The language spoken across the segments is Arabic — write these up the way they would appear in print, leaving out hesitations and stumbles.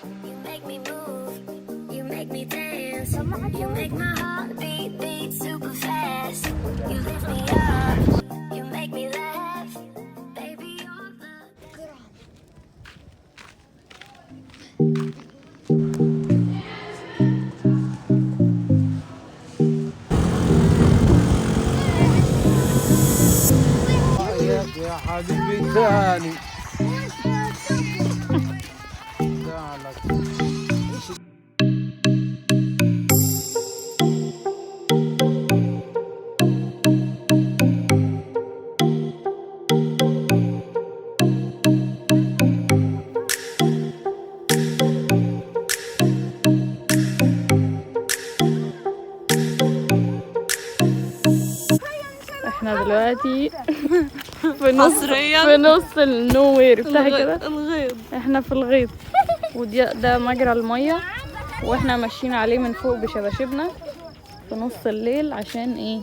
You make me move, you make me dance, you make my heart beat super fast. You lift me up, you make me laugh, baby you're the girl. يا حبيبي تاني زعلك. احنا دلوقتي في نص النوير بتاع كده، الغيط. احنا في الغيط، ده مجرى المية واحنا ماشيين عليه من فوق بشباشبنا في نص الليل. عشان ايه؟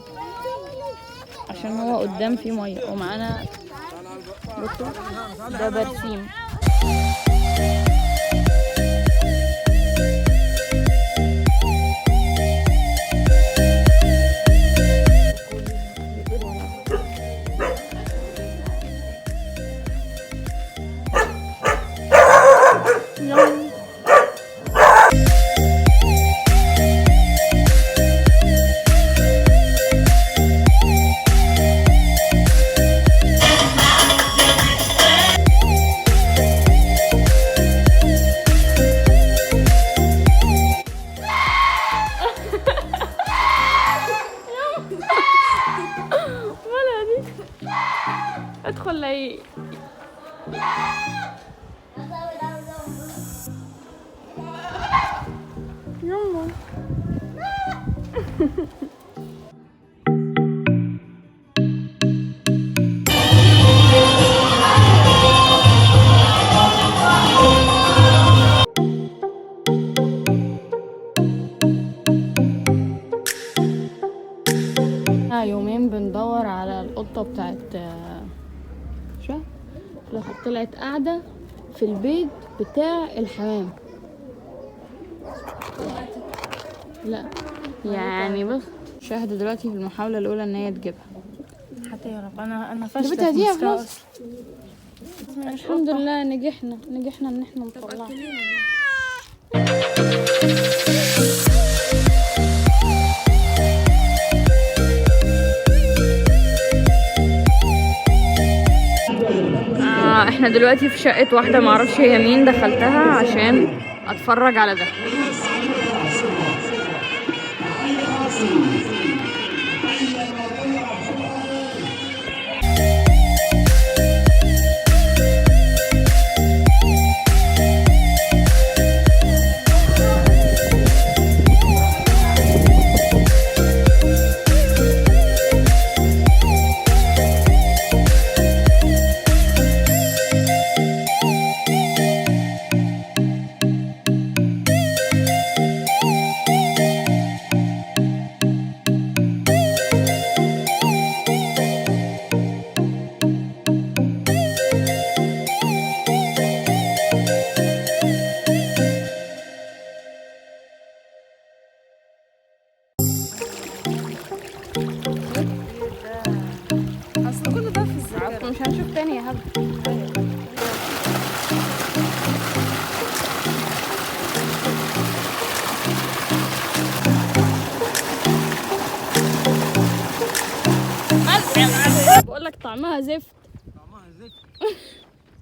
عشان هو قدام فيه مية. ومعانا بصوا ده برسيم. ادخل لي يلا. يومين بندور على القطة بتاعت شو طلعت قاعدة في البيت بتاع الحمام. لا يعني بص شاهدة دلوقتي في المحاولة الأولى إن هي تجيبها. حتى يا رب انا فاشله جبتها في دي مستوى خلاص. الحمد لله نجحنا إن احنا نطلعها. احنا دلوقتي في شقة واحدة معرفش هي مين، دخلتها عشان اتفرج على ده. مش هنشوف تاني يا هبل. بقول لك طعمها زفت. طعمها زفت.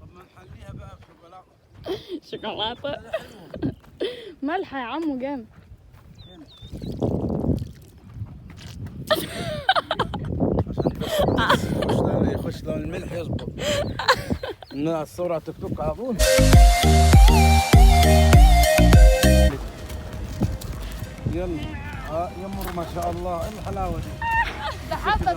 طب ما نحليها بقى بشوكولاته. شوكولاته مالحه يا عمو جامد. عشان يخش لون الملح يظبط. الصورة على تيك توك على طول. يلا يمر ما شاء الله. ايه الحلاوة دي؟ ده حافظ